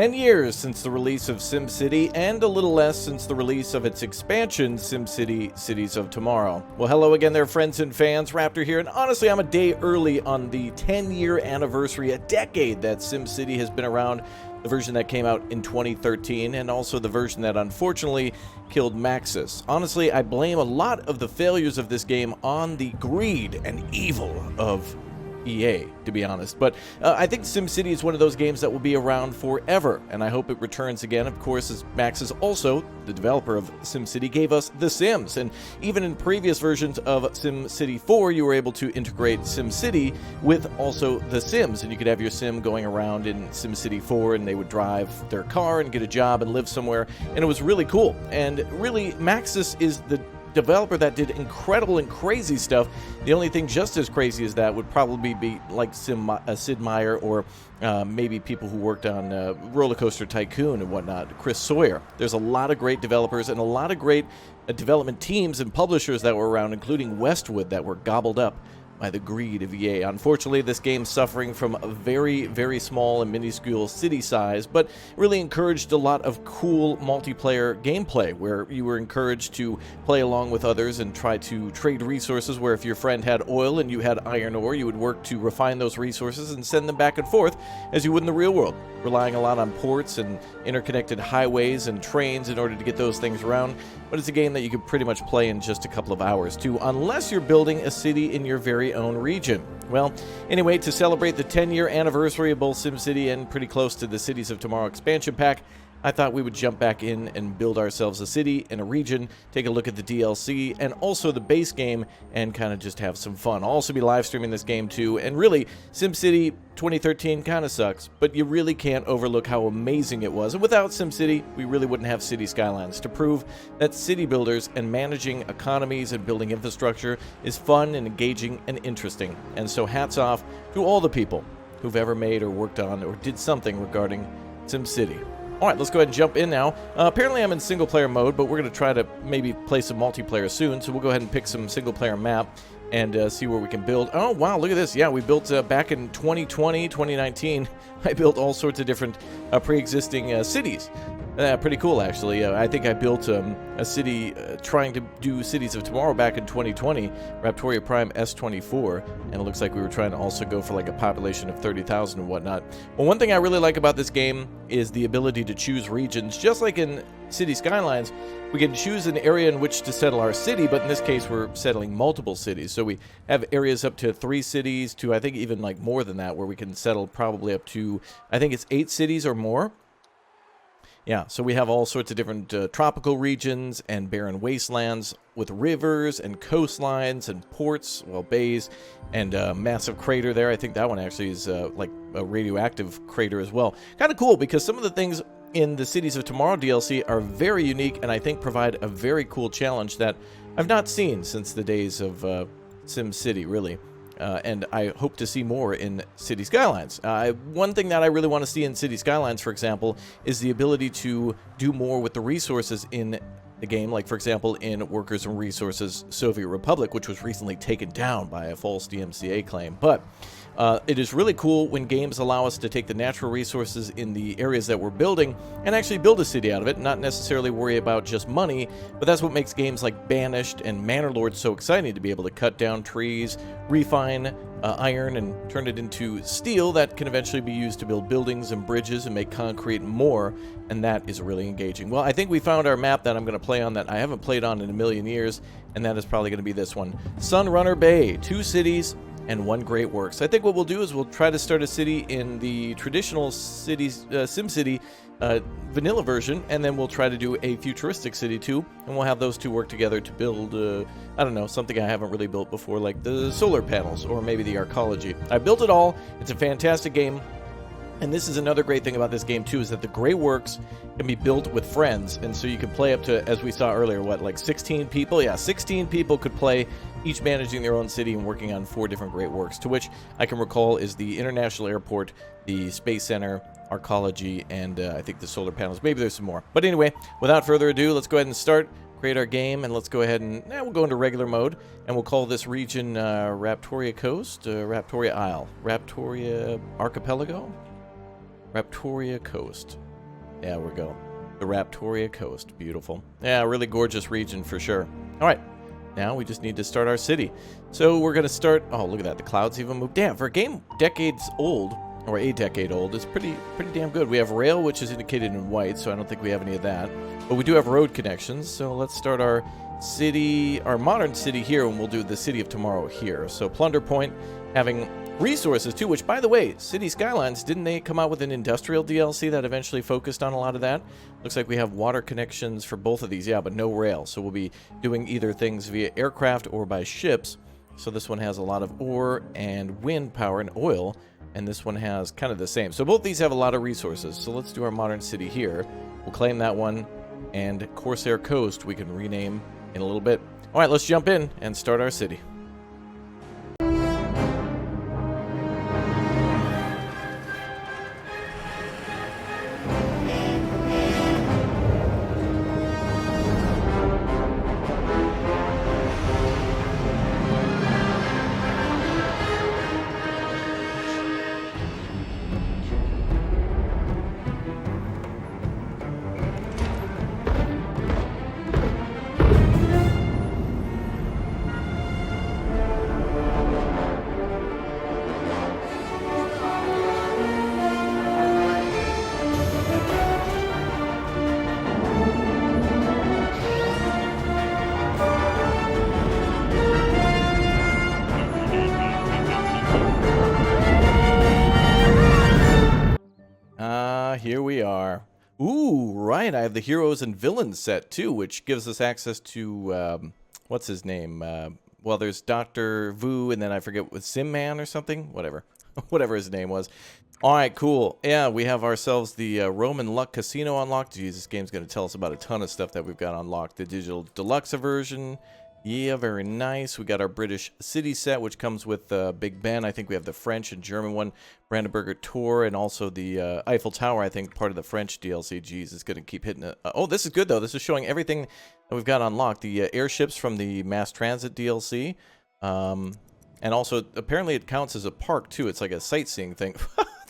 10 years since the release of SimCity, and a little less since the release of its expansion, SimCity Cities of Tomorrow. Well, hello again there, friends and fans. Raptor here, and honestly, I'm a day early on the 10-year anniversary, a decade that SimCity has been around. The version that came out in 2013, and also the version that unfortunately killed Maxis. Honestly, I blame a lot of the failures of this game on the greed and evil of EA, to be honest. But I think SimCity is one of those games that will be around forever, and I hope it returns again. Of course, as Maxis, also the developer of SimCity, gave us The Sims, and even in previous versions of SimCity 4, you were able to integrate SimCity with also The Sims, and you could have your Sim going around in SimCity 4, and they would drive their car and get a job and live somewhere, and it was really cool. And really, Maxis is the developer that did incredible and crazy stuff. The only thing just as crazy as that would probably be like Sid Meier, or maybe people who worked on Roller Coaster Tycoon and whatnot, Chris Sawyer. There's a lot of great developers and a lot of great development teams and publishers that were around, including Westwood, that were gobbled up by the greed of EA. Unfortunately, this game's suffering from a very, very small and minuscule city size, but really encouraged a lot of cool multiplayer gameplay, where you were encouraged to play along with others and try to trade resources, where if your friend had oil and you had iron ore, you would work to refine those resources and send them back and forth as you would in the real world, relying a lot on ports and interconnected highways and trains in order to get those things around. But it's a game that you could pretty much play in just a couple of hours too, unless you're building a city in your very own region. Well, anyway, to celebrate the 10-year anniversary of both SimCity and pretty close to the Cities of Tomorrow expansion pack, I thought we would jump back in and build ourselves a city and a region, take a look at the DLC and also the base game, and kind of just have some fun. I'll also be live streaming this game too, and really, SimCity 2013 kind of sucks, but you really can't overlook how amazing it was. And without SimCity, we really wouldn't have City Skylines, to prove that city builders and managing economies and building infrastructure is fun and engaging and interesting. And so hats off to all the people who've ever made or worked on or did something regarding SimCity. Alright, let's go ahead and jump in now. Apparently I'm in single player mode, but we're going to try to maybe play some multiplayer soon, so we'll go ahead and pick some single player map and see where we can build. Oh wow, look at this. Yeah, we built back in 2020, 2019, I built all sorts of different pre-existing cities. Pretty cool, actually. I think I built a city trying to do Cities of Tomorrow back in 2020, Raptoria Prime S24, and it looks like we were trying to also go for like a population of 30,000 and whatnot. Well, one thing I really like about this game is the ability to choose regions. Just like in City Skylines, we can choose an area in which to settle our city, but in this case we're settling multiple cities. So we have areas up to 3 cities, to I think even like more than that, where we can settle probably up to, I think it's 8 cities or more. Yeah, so we have all sorts of different tropical regions and barren wastelands with rivers and coastlines and ports, well, bays, and a massive crater there. I think that one actually is like a radioactive crater as well. Kind of cool, because some of the things in the Cities of Tomorrow DLC are very unique and I think provide a very cool challenge that I've not seen since the days of SimCity, really. And I hope to see more in City Skylines. One thing that I really want to see in City Skylines, for example, is the ability to do more with the resources in the game, like, for example, in Workers and Resources Soviet Republic, which was recently taken down by a false DMCA claim. But it is really cool when games allow us to take the natural resources in the areas that we're building and actually build a city out of it, not necessarily worry about just money, but that's what makes games like Banished and Manor Lord so exciting, to be able to cut down trees, refine iron, and turn it into steel that can eventually be used to build buildings and bridges and make concrete and more, and that is really engaging. Well, I think we found our map that I'm going to play on that I haven't played on in a million years, and that is probably going to be this one. Sunrunner Bay, 2 cities, and 1 Great Works. I think what we'll do is we'll try to start a city in the traditional cities, SimCity vanilla version, and then we'll try to do a futuristic city too, and we'll have those two work together to build, I don't know, something I haven't really built before, like the solar panels, or maybe the arcology. I built it all. It's a fantastic game. And this is another great thing about this game too, is that the Great Works can be built with friends, and so you can play up to, as we saw earlier, what, like 16 people? Yeah, 16 people could play, each managing their own city and working on 4 different Great Works, to which I can recall is the International Airport, the Space Center, Arcology, and I think the solar panels. Maybe there's some more. But anyway, without further ado, let's go ahead and start, create our game, and let's go ahead and, we'll go into regular mode, and we'll call this region Raptoria Coast, Raptoria Isle, Raptoria Archipelago? Raptoria Coast. Yeah, we go. The Raptoria Coast. Beautiful. Yeah, really gorgeous region for sure. All right. Now we just need to start our city. So we're going to start... Oh, look at that. The clouds even moved. Damn, for a game decades old, or a decade old, it's pretty damn good. We have rail, which is indicated in white, so I don't think we have any of that. But we do have road connections, so let's start our city, our modern city here, and we'll do the city of tomorrow here. So Plunder Point, having resources too, which, by the way, City Skylines, didn't they come out with an industrial DLC that eventually focused on a lot of that? Looks like we have water connections for both of these, yeah, but no rail. So we'll be doing either things via aircraft or by ships. So this one has a lot of ore and wind power and oil, and this one has kind of the same. So both these have a lot of resources. So let's do our modern city here. We'll claim that one, and Corsair Coast we can rename in a little bit. All right, let's jump in and start our city. Here we are. Ooh, right. I have the Heroes and Villains set, too, which gives us access to, what's his name? Well, there's Dr. Vu, and then I forget, with Sim Man or something? Whatever. Whatever his name was. All right, cool. Yeah, we have ourselves the Roman Luck Casino unlocked. Jeez, this game's going to tell us about a ton of stuff that we've got unlocked. The digital deluxe version. Yeah, very nice. We got our British city set, which comes with Big Ben. I think we have the French and German one, Brandenburger Tor, and also the Eiffel Tower, I think, part of the French DLC. Jeez, it's going to keep hitting it. Oh, this is good, though. This is showing everything that we've got unlocked. The airships from the Mass Transit DLC. And also, apparently it counts as a park, too. It's like a sightseeing thing.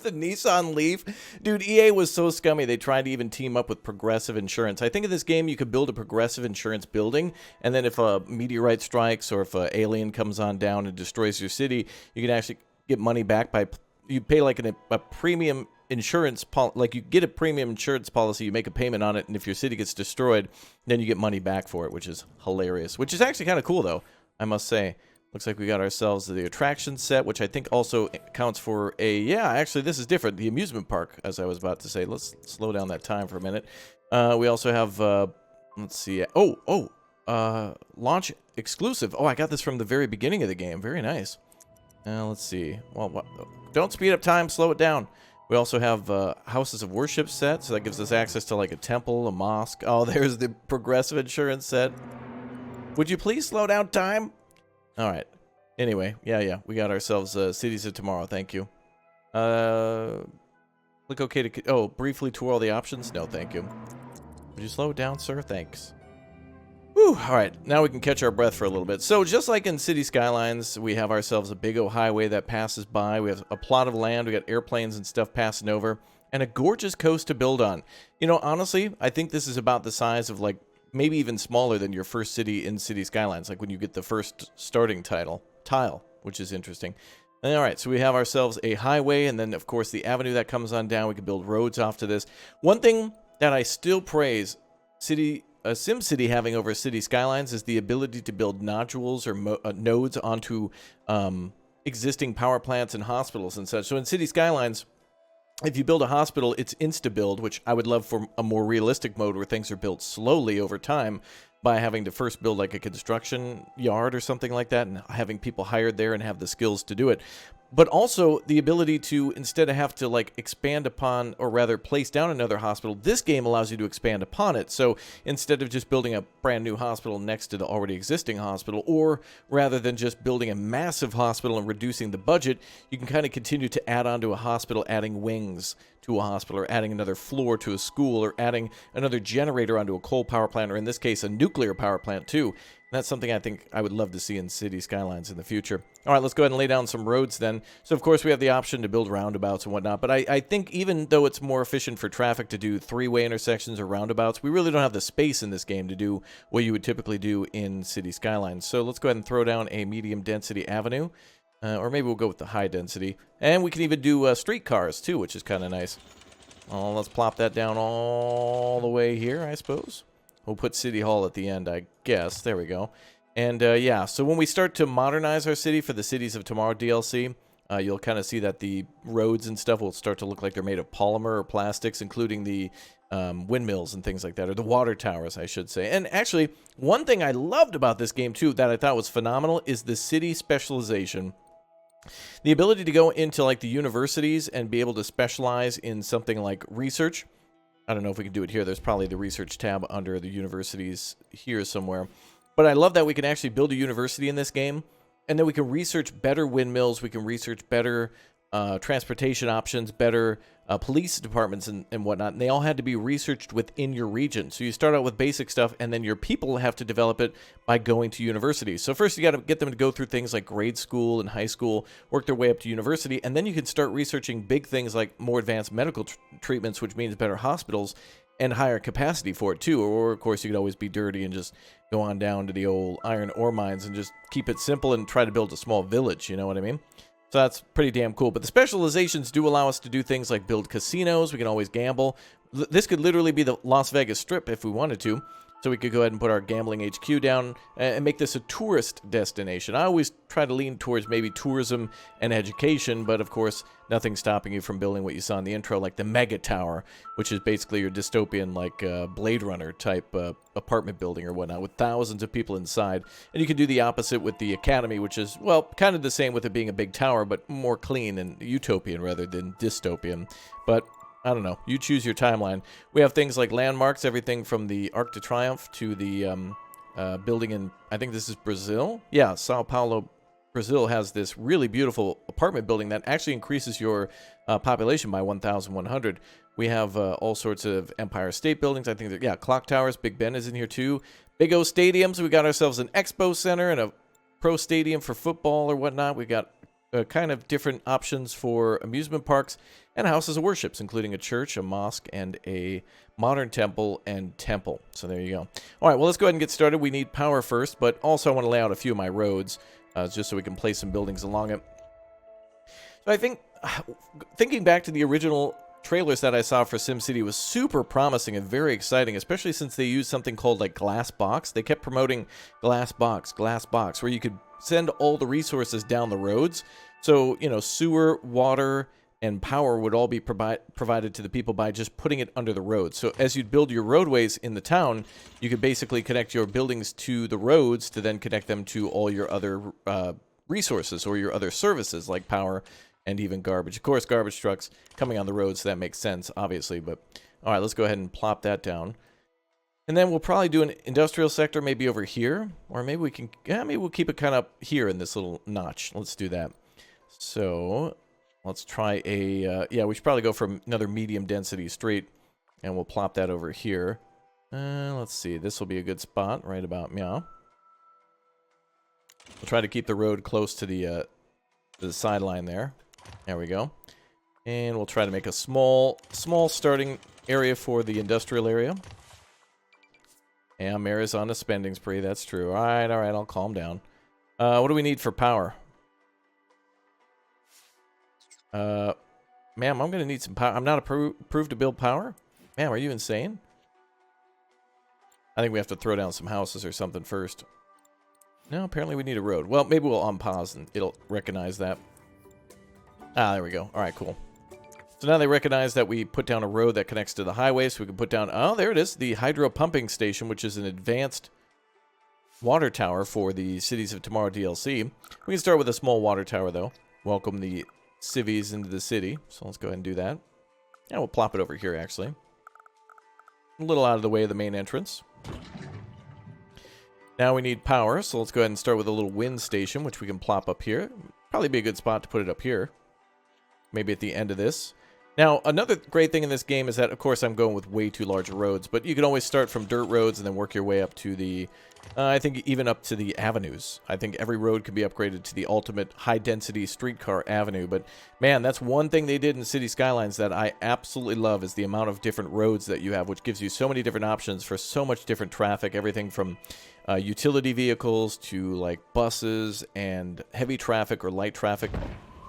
The Nissan Leaf. Dude, EA was so scummy, they tried to even team up with Progressive Insurance. I think in this game you could build a Progressive Insurance building, and then if a meteorite strikes or if an alien comes on down and destroys your city, you can actually get money back by... You pay like a premium insurance... Like you get a premium insurance policy, you make a payment on it, and if your city gets destroyed, then you get money back for it, which is hilarious. Which is actually kind of cool, though, I must say. Looks like we got ourselves the attraction set, which I think also counts for a... Yeah, actually, this is different. The amusement park, as I was about to say. Let's slow down that time for a minute. We also have... let's see. Launch exclusive. Oh, I got this from the very beginning of the game. Very nice. Let's see. Well, don't speed up time. Slow it down. We also have Houses of Worship set, so that gives us access to like a temple, a mosque. Oh, there's the Progressive Insurance set. Would you please slow down time? All right. Anyway, yeah. We got ourselves Cities of Tomorrow. Thank you. Click OK to... Oh, briefly tour all the options? No, thank you. Would you slow it down, sir? Thanks. Whew. All right. Now we can catch our breath for a little bit. So just like in City Skylines, we have ourselves a big old highway that passes by. We have a plot of land. We got airplanes and stuff passing over. And a gorgeous coast to build on. You know, honestly, I think this is about the size of like... Maybe even smaller than your first city in City Skylines, like when you get the first starting tile, which is interesting. And, all right, so we have ourselves a highway, and then, of course, the avenue that comes on down. We can build roads off to this. One thing that I still praise SimCity having over City Skylines is the ability to build nodules or nodes onto existing power plants and hospitals and such. So in City Skylines... If you build a hospital, it's insta-build, which I would love for a more realistic mode where things are built slowly over time by having to first build like a construction yard or something like that and having people hired there and have the skills to do it. But also the ability to, instead of have to like expand upon, or rather place down another hospital, this game allows you to expand upon it. So instead of just building a brand new hospital next to the already existing hospital, or rather than just building a massive hospital and reducing the budget, you can kind of continue to add on to a hospital, adding wings to a hospital, or adding another floor to a school, or adding another generator onto a coal power plant, or in this case, a nuclear power plant too. And that's something I think I would love to see in city skylines in the future. All right, let's go ahead and lay down some roads then. So, of course, we have the option to build roundabouts and whatnot, but I think even though it's more efficient for traffic to do three-way intersections or roundabouts, we really don't have the space in this game to do what you would typically do in city skylines. So let's go ahead and throw down a medium-density avenue, or maybe we'll go with the high density. And we can even do streetcars, too, which is kind of nice. Oh, let's plop that down all the way here, I suppose. We'll put City Hall at the end, I guess. There we go. And, yeah, so when we start to modernize our city for the Cities of Tomorrow DLC, you'll kind of see that the roads and stuff will start to look like they're made of polymer or plastics, including the windmills and things like that, or the water towers, I should say. And actually, one thing I loved about this game, too, that I thought was phenomenal is the city specialization. The ability to go into, like, the universities and be able to specialize in something like research. I don't know if we can do it here. There's probably the research tab under the universities here somewhere. But I love that we can actually build a university in this game, and then we can research better windmills, we can research better transportation options, better police departments and whatnot, and they all had to be researched within your region. So you start out with basic stuff, and then your people have to develop it by going to university. So first you got to get them to go through things like grade school and high school, work their way up to university, and then you can start researching big things like more advanced medical treatments, which means better hospitals and higher capacity for it too. Or of course you could always be dirty and just go on down to the old iron ore mines and just keep it simple and try to build a small village, you know what I mean? So that's pretty damn cool. But the specializations do allow us to do things like build casinos. We can always gamble. This could literally be the Las Vegas Strip if we wanted to. So we could go ahead and put our gambling HQ down and make this a tourist destination. I always try to lean towards maybe tourism and education, but of course, nothing's stopping you from building what you saw in the intro, like the Mega Tower, which is basically your dystopian, like Blade Runner type apartment building or whatnot, with thousands of people inside. And you can do the opposite with the Academy, which is, well, kind of the same with it being a big tower, but more clean and utopian rather than dystopian. But I don't know. You choose your timeline. We have things like landmarks, everything from the Arc de Triomphe to the building in, I think this is Brazil? Yeah, Sao Paulo, Brazil has this really beautiful apartment building that actually increases your population by 1,100. We have all sorts of Empire State Buildings. I think, that, yeah, clock towers. Big Ben is in here too. Big O stadiums. We got ourselves an expo center and a pro stadium for football or whatnot. We got kind of different options for amusement parks and houses of worships, including a church, a mosque, and a modern temple and temple. So there you go. All right, well, let's go ahead and get started. We need power first, but also I want to lay out a few of my roads just so we can place some buildings along it. So I think, thinking back to the original trailers that I saw for SimCity was super promising and very exciting, especially since they used something called like Glass Box. They kept promoting Glass Box, where you could send all the resources down the roads. So, you know, sewer, water, and power would all be provided to the people by just putting it under the road. So as you'd build your roadways in the town, you could basically connect your buildings to the roads to then connect them to all your other resources or your other services like power and even garbage. Of course, garbage trucks coming on the road, so that makes sense, obviously. But all right, let's go ahead and plop that down. And then we'll probably do an industrial sector maybe over here. Or maybe we can, yeah, maybe we'll keep it kind of here in this little notch. Let's do that. So let's try a, yeah, we should probably go for another medium density street. And we'll plop that over here. Let's see, this will be a good spot right about meow. We'll try to keep the road close to the sideline there. There we go. And we'll try to make a small starting area for the industrial area. Yeah, Mayor is on a spending spree, that's true. Alright, I'll calm down. What do we need for power? Ma'am, I'm going to need some power. I'm not approved to build power? Ma'am, are you insane? I think we have to throw down some houses or something first. No, apparently we need a road. Well, maybe we'll unpause and it'll recognize that. Ah, there we go. Alright, cool. So now they recognize that we put down a road that connects to the highway, so we can put down, oh, there it is, the hydro pumping station, which is an advanced water tower for the Cities of Tomorrow DLC. We can start with a small water tower, though. Welcome the civvies into the city. So let's go ahead and do that. And we'll plop it over here, actually. A little out of the way of the main entrance. Now we need power, so let's go ahead and start with a little wind station, which we can plop up here. Probably be a good spot to put it up here. Maybe at the end of this. Now, another great thing in this game is that, of course, I'm going with way too large roads, but you can always start from dirt roads and then work your way up to the, I think even up to the avenues. I think every road can be upgraded to the ultimate high-density streetcar avenue, but man, that's one thing they did in City Skylines that I absolutely love is the amount of different roads that you have, which gives you so many different options for so much different traffic, everything from utility vehicles to like buses and heavy traffic or light traffic,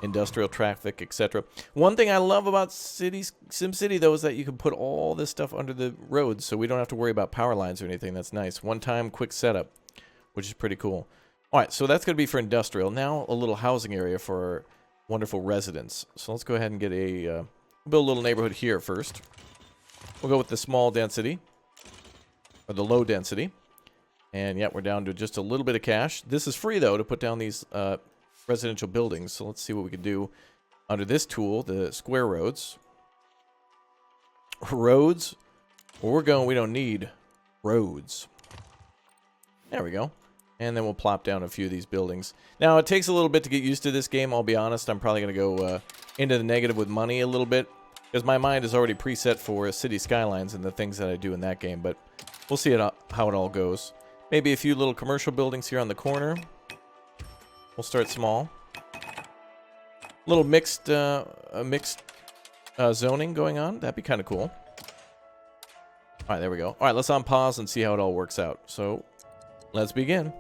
industrial traffic, etc. One thing I love about SimCity, though, is that you can put all this stuff under the roads, so we don't have to worry about power lines or anything. That's nice. One-time, quick setup, which is pretty cool. All right, so that's going to be for industrial. Now, a little housing area for our wonderful residents. So let's go ahead and get a build a little neighborhood here first. We'll go with the small density, or the low density. And, yeah, we're down to just a little bit of cash. This is free, though, to put down these residential buildings. So let's see what we can do under this tool, the square roads. Roads? Where we're going, we don't need roads. There we go. And then we'll plop down a few of these buildings. Now, it takes a little bit to get used to this game, I'll be honest. I'm probably going to go into the negative with money a little bit, because my mind is already preset for City Skylines and the things that I do in that game, but we'll see how it all goes. Maybe a few little commercial buildings here on the corner. We'll start small. Little mixed zoning going on. That'd be kind of cool. All right, there we go. All right, let's unpause and see how it all works out. So, let's begin.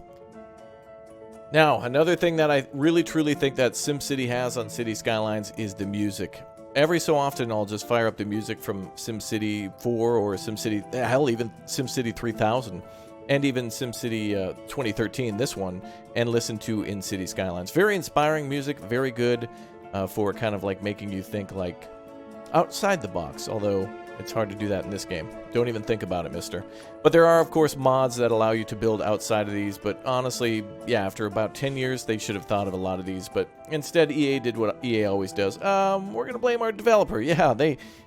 Now, another thing that I really truly think that SimCity has on City Skylines is the music. Every so often, I'll just fire up the music from SimCity 4 or SimCity, hell, even SimCity 3000. And even SimCity 2013, this one, and listen to in City Skylines. Very inspiring music, very good for kind of like making you think like outside the box, although it's hard to do that in this game. Don't even think about it, mister. But there are, of course, mods that allow you to build outside of these, but honestly, yeah, after about 10 years, they should have thought of a lot of these, but instead, EA did what EA always does. We're going to blame our developer. Yeah,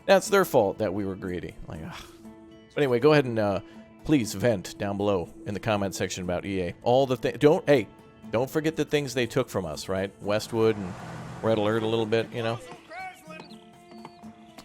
that's their fault that we were greedy. Like, ugh. But anyway, go ahead and please vent down below in the comment section about EA. All the things. Don't forget the things they took from us, right? Westwood and Red Alert a little bit, you know.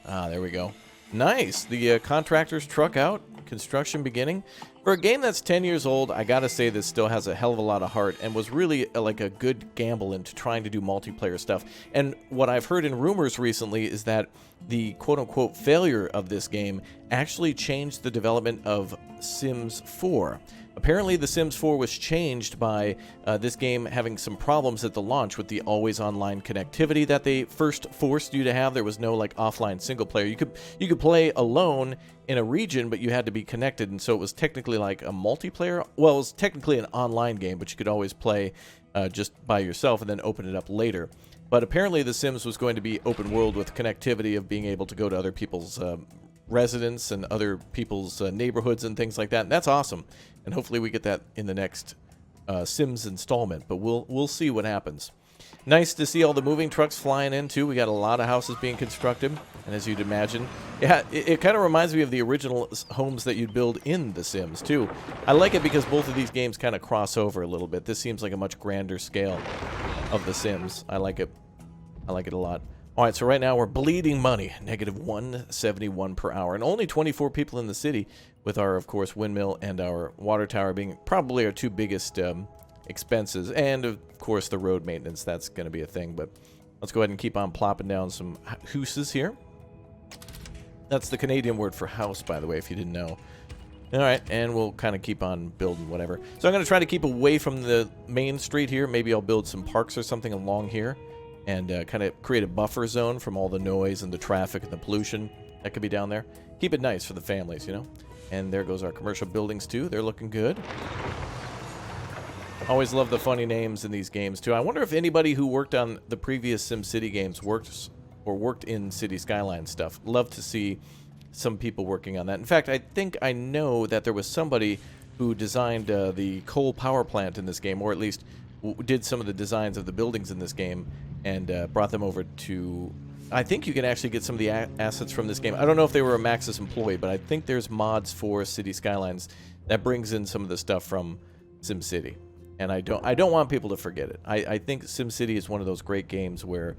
Ah, there we go. Nice. The contractor's truck out. Construction beginning. For a game that's 10 years old, I gotta say this still has a hell of a lot of heart and was really like a good gamble into trying to do multiplayer stuff. And what I've heard in rumors recently is that the quote-unquote failure of this game actually changed the development of Sims 4. Apparently, The Sims 4 was changed by this game having some problems at the launch with the always-online connectivity that they first forced you to have. There was no like offline single player. You could play alone in a region, but you had to be connected, and so it was technically like a multiplayer. Well, it was technically an online game, but you could always play just by yourself and then open it up later. But apparently, The Sims was going to be open world with connectivity of being able to go to other people's residents and other people's neighborhoods and things like that. And that's awesome. And hopefully we get that in the next Sims installment. But we'll see what happens. Nice to see all the moving trucks flying in, too. We got a lot of houses being constructed. And as you'd imagine, yeah, it kind of reminds me of the original homes that you'd build in The Sims, too. I like it because both of these games kind of cross over a little bit. This seems like a much grander scale of The Sims. I like it. I like it a lot. All right, so right now we're bleeding money, negative 171 per hour, and only 24 people in the city, with our, of course, windmill and our water tower being probably our two biggest expenses, and, of course, the road maintenance. That's going to be a thing, but let's go ahead and keep on plopping down some houses here. That's the Canadian word for house, by the way, if you didn't know. All right, and we'll kind of keep on building whatever. So I'm going to try to keep away from the main street here. Maybe I'll build some parks or something along here. And kind of create a buffer zone from all the noise and the traffic and the pollution that could be down there. Keep it nice for the families, you know. And there goes our commercial buildings, too. They're looking good. Always love the funny names in these games, too. I wonder if anybody who worked on the previous SimCity games worked in City Skyline stuff. Love to see some people working on that. In fact, I think I know that there was somebody who designed the coal power plant in this game, or at least did some of the designs of the buildings in this game and brought them over to... I think you can actually get some of the assets from this game. I don't know if they were a Maxis employee, but I think there's mods for City Skylines that brings in some of the stuff from SimCity. And I don't want people to forget it. I think SimCity is one of those great games where,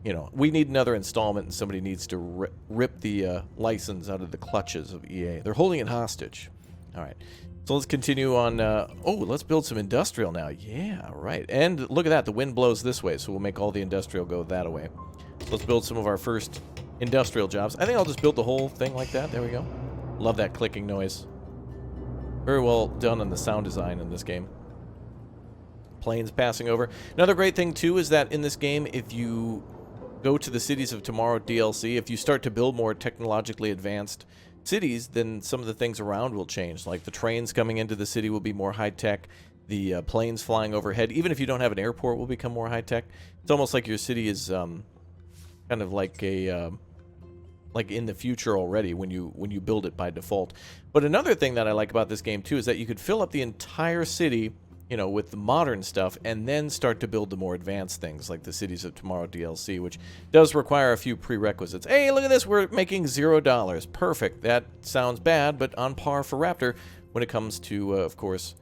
you know, we need another installment, and somebody needs to rip the license out of the clutches of EA. They're holding it hostage. All right. So let's continue on. Oh, let's build some industrial now. Yeah, right. And look at that. The wind blows this way, so we'll make all the industrial go that way. So let's build some of our first industrial jobs. I think I'll just build the whole thing like that. There we go. Love that clicking noise. Very well done on the sound design in this game. Planes passing over. Another great thing, too, is that in this game, if you go to the Cities of Tomorrow DLC, if you start to build more technologically advanced cities, then some of the things around will change. Like the trains coming into the city will be more high-tech. The planes flying overhead, even if you don't have an airport, will become more high-tech. It's almost like your city is kind of like a like in the future already when you build it by default. But another thing that I like about this game too is that you could fill up the entire city, you know, with the modern stuff, and then start to build the more advanced things like the Cities of Tomorrow DLC, which does require a few prerequisites. Hey, look at this, we're making $0. Perfect. That sounds bad, but on par for Raptor when it comes to, of course,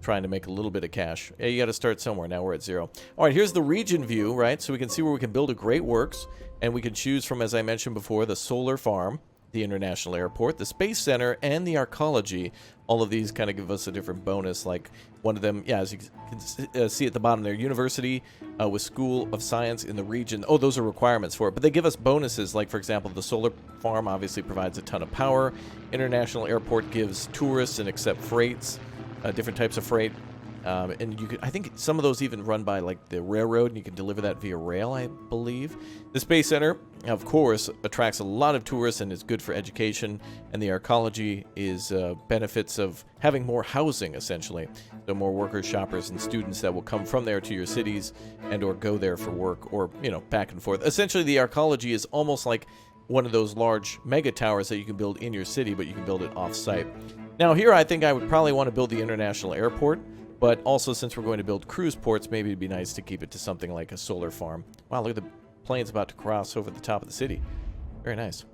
trying to make a little bit of cash. Hey, you got to start somewhere. Now we're at 0. All right, here's the region view, right? So we can see where we can build a great works, and we can choose from, as I mentioned before, the solar farm, the international airport, the space center, and the arcology. All of these kind of give us a different bonus. Like one of them, yeah, as you can see at the bottom there, university with School of Science in the region. Oh, those are requirements for it, but they give us bonuses. Like, for example, the solar farm obviously provides a ton of power. International airport gives tourists and accept freights, different types of freight. And you could, I think some of those even run by like the railroad, and you can deliver that via rail, I believe. The Space Center, of course, attracts a lot of tourists and is good for education. And the arcology is benefits of having more housing, essentially. So more workers, shoppers, and students that will come from there to your cities and or go there for work or, you know, back and forth. Essentially, the arcology is almost like one of those large mega towers that you can build in your city, but you can build it off-site. Now here, I think I would probably want to build the international airport. But also, since we're going to build cruise ports, maybe it'd be nice to keep it to something like a solar farm. Wow, look at the planes about to cross over the top of the city. Very nice.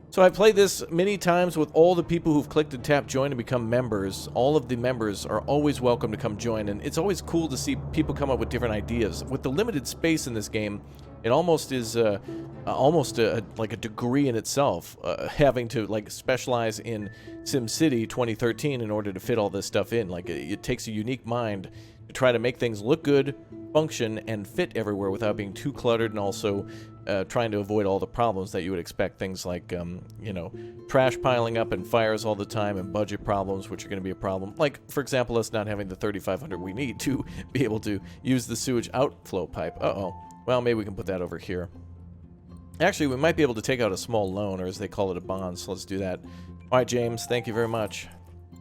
So I've played this many times with all the people who've clicked and tapped join and become members. All of the members are always welcome to come join, and it's always cool to see people come up with different ideas. With the limited space in this game, it almost is like a degree in itself, having to like specialize in SimCity 2013 in order to fit all this stuff in. Like it takes a unique mind to try to make things look good, function, and fit everywhere without being too cluttered, and also trying to avoid all the problems that you would expect. Things like you know, trash piling up and fires all the time, and budget problems, which are going to be a problem. Like, for example, us not having the 3,500 we need to be able to use the sewage outflow pipe. Uh-oh. Well, maybe we can put that over here. Actually, we might be able to take out a small loan, or as they call it, a bond, so let's do that. All right, James, thank you very much.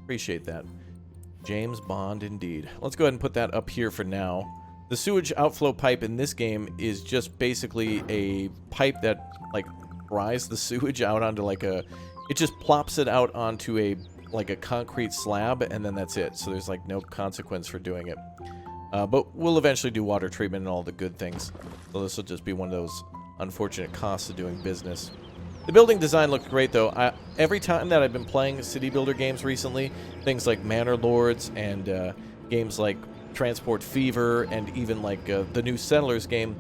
Appreciate that. James Bond, indeed. Let's go ahead and put that up here for now. The sewage outflow pipe in this game is just basically a pipe that, like, dries the sewage out onto, like, a... It just plops it out onto a, like, a concrete slab, and then that's it. So there's, like, no consequence for doing it. But we'll eventually do water treatment and all the good things. So this will just be one of those unfortunate costs of doing business. The building design looks great, though. Every time that I've been playing City Builder games recently, things like Manor Lords and games like Transport Fever and even like the new Settlers game,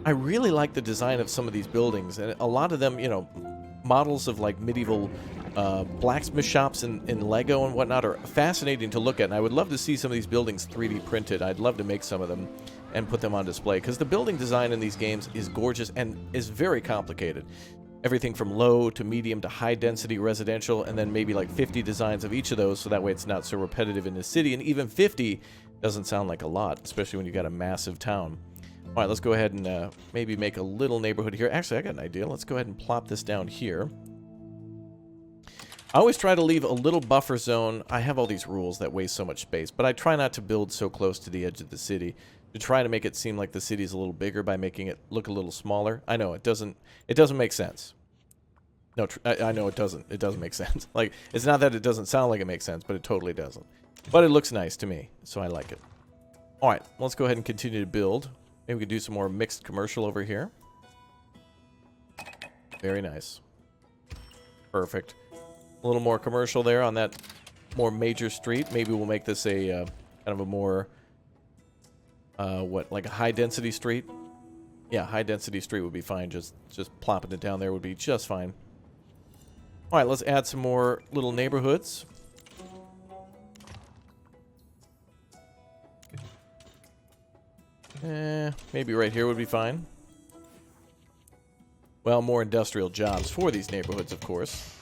I really like the design of some of these buildings. And a lot of them, you know, models of like medieval blacksmith shops in Lego and whatnot are fascinating to look at, and I would love to see some of these buildings 3D printed. I'd love to make some of them and put them on display, because the building design in these games is gorgeous and is very complicated. Everything from low to medium to high density residential, and then maybe like 50 designs of each of those, so that way it's not so repetitive in the city, and even 50 doesn't sound like a lot, especially when you got a massive town. All right, let's go ahead and maybe make a little neighborhood here. Actually, I got an idea. Let's go ahead and plop this down here. I always try to leave a little buffer zone. I have all these rules that waste so much space, but I try not to build so close to the edge of the city, to try to make it seem like the city's a little bigger by making it look a little smaller. I know it doesn't make sense. No, I know it doesn't. It doesn't make sense. Like, it's not that it doesn't sound like it makes sense, but it totally doesn't. But it looks nice to me, so I like it. All right, let's go ahead and continue to build. Maybe we could do some more mixed commercial over here. Very nice. Perfect. A little more commercial there on that more major street. Maybe we'll make this a kind of a more like a high density street. Yeah, high density street would be fine. Just plopping it down there would be just fine. All right, let's add some more little neighborhoods. Maybe right here would be fine. Well, more industrial jobs for these neighborhoods, of course.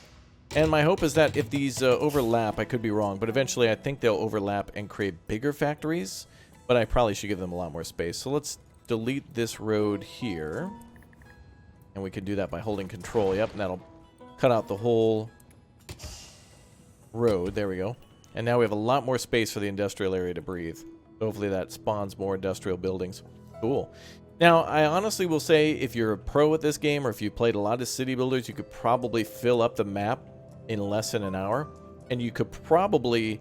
And my hope is that if these overlap, I could be wrong, but eventually I think they'll overlap and create bigger factories. But I probably should give them a lot more space. So let's delete this road here. And we can do that by holding control. Yep, and that'll cut out the whole road. There we go. And now we have a lot more space for the industrial area to breathe. Hopefully that spawns more industrial buildings. Cool. Now, I honestly will say if you're a pro at this game or if you played a lot of city builders, you could probably fill up the map in less than an hour. And you could probably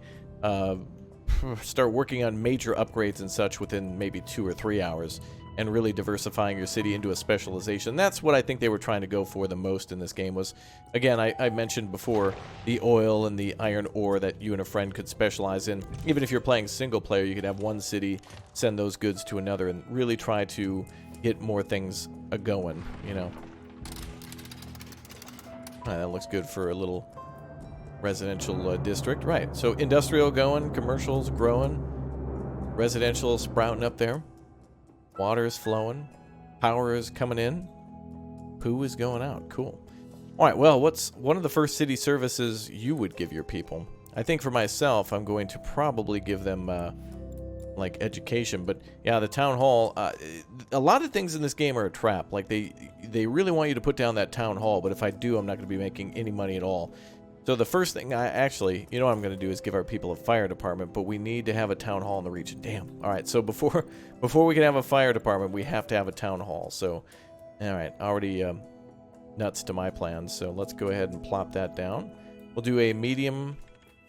start working on major upgrades and such within maybe 2 or 3 hours and really diversifying your city into a specialization. That's what I think they were trying to go for the most in this game was, again, I mentioned before, the oil and the iron ore that you and a friend could specialize in. Even if you're playing single player, you could have one city send those goods to another and really try to get more things a-going, you know. That looks good for a little residential district. Right, so industrial going, commercials growing, residential sprouting up there. Water is flowing. Power is coming in. Poo is going out. Cool. All right, well, what's one of the first city services you would give your people? I think for myself, I'm going to probably give them, like, education. But, yeah, the town hall, a lot of things in this game are a trap. Like, they really want you to put down that town hall, but if I do, I'm not going to be making any money at all. So the first thing you know what I'm going to do is give our people a fire department, but we need to have a town hall in the region. Damn. All right, so before we can have a fire department, we have to have a town hall. So, all right, already nuts to my plans. So let's go ahead and plop that down. We'll do a medium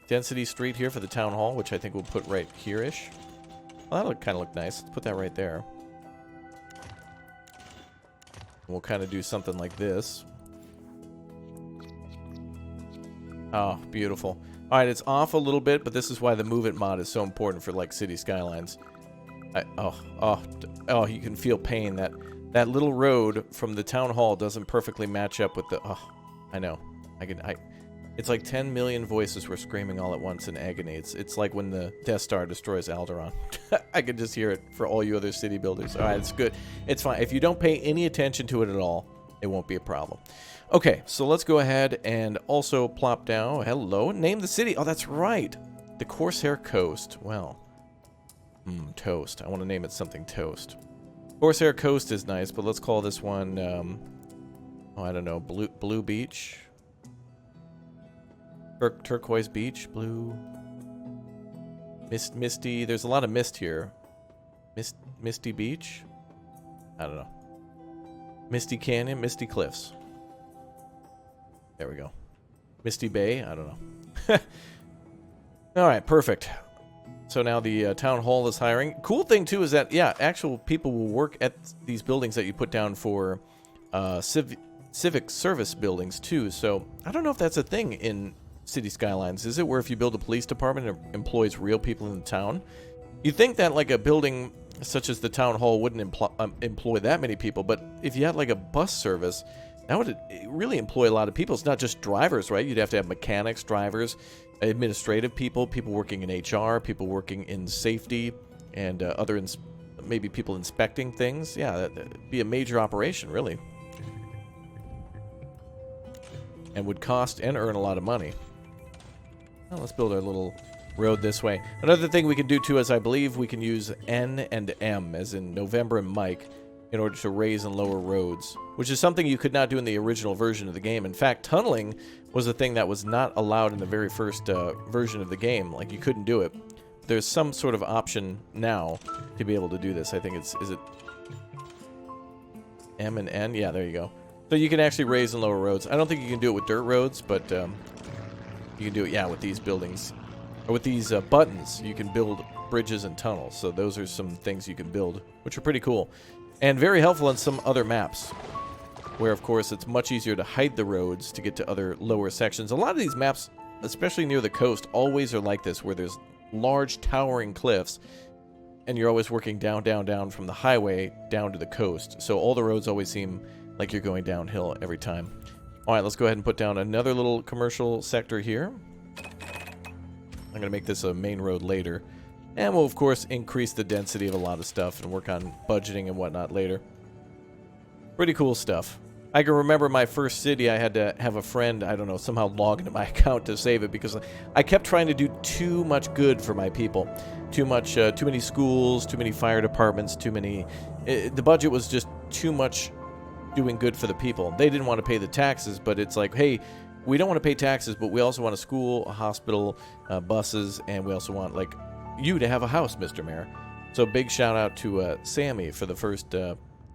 density street here for the town hall, which I think we'll put right here-ish. Well, that'll kind of look nice. Let's put that right there. We'll kind of do something like this. Oh, beautiful. All right, it's off a little bit, but this is why the Move It mod is so important for, like, city skylines. Oh, you can feel pain. That little road from the town hall doesn't perfectly match up with the... Oh, I know. It's like 10 million voices were screaming all at once in agony. It's like when the Death Star destroys Alderaan. I can just hear it for all you other city builders. All right, it's good. It's fine. If you don't pay any attention to it at all, it won't be a problem. Okay, so let's go ahead and also plop down. Hello, name the city. Oh, that's right. The Corsair Coast. Well, toast. I want to name it something toast. Corsair Coast is nice, but let's call this one, I don't know, Blue Beach. Turquoise Beach, blue. Misty. There's a lot of mist here. Misty Beach? I don't know. Misty Canyon, Misty Cliffs. There we go. Misty Bay? I don't know. All right, perfect. So now the town hall is hiring. Cool thing, too, is that, yeah, actual people will work at these buildings that you put down for civic service buildings, too. So I don't know if that's a thing in City Skylines. Is it where if you build a police department, it employs real people in the town? You'd think that, like, a building such as the town hall wouldn't employ that many people, but if you had, like, a bus service... That would really employ a lot of people. It's not just drivers, right? You'd have to have mechanics, drivers, administrative people, people working in HR, people working in safety, and maybe people inspecting things. Yeah, that'd be a major operation, really. And would cost and earn a lot of money. Well, let's build our little road this way. Another thing we can do, too, is I believe we can use N and M, as in November and Mike, in order to raise and lower roads, which is something you could not do in the original version of the game. In fact, tunneling was a thing that was not allowed in the very first version of the game. Like, you couldn't do it. There's some sort of option now to be able to do this. I think is it M and N? Yeah, there you go. So you can actually raise and lower roads. I don't think you can do it with dirt roads, but you can do it, yeah, with these buildings. Or with these buttons, you can build bridges and tunnels. So those are some things you can build, which are pretty cool. And very helpful in some other maps, where, of course, it's much easier to hide the roads to get to other lower sections. A lot of these maps, especially near the coast, always are like this, where there's large towering cliffs, and you're always working down, down, down from the highway down to the coast. So all the roads always seem like you're going downhill every time. All right, let's go ahead and put down another little commercial sector here. I'm going to make this a main road later. And we'll, of course, increase the density of a lot of stuff and work on budgeting and whatnot later. Pretty cool stuff. I can remember my first city, I had to have a friend, I don't know, somehow log into my account to save it because I kept trying to do too much good for my people. Too many schools, too many fire departments, the budget was just too much doing good for the people. They didn't want to pay the taxes, but it's like, hey, we don't want to pay taxes, but we also want a school, a hospital, buses, and we also want, like, you to have a house, Mr. Mayor. So big shout out to Sammy for the first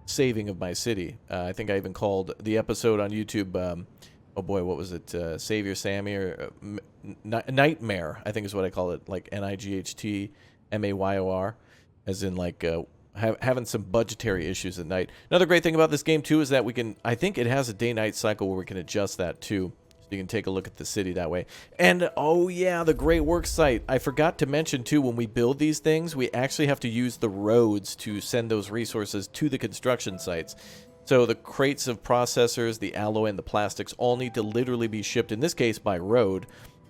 saving of my city. I think I even called the episode on YouTube, oh boy, what was it? Savior Sammy or Nightmare, I think is what I call it, like NIGHTMAYOR, as in like having some budgetary issues at night. Another great thing about this game too is that we can, I think it has a day-night cycle where we can adjust that too. You can take a look at the city that way. And, oh yeah, the Great Works site. I forgot to mention, too, when we build these things, we actually have to use the roads to send those resources to the construction sites. So the crates of processors, the alloy, and the plastics all need to literally be shipped, in this case, by road.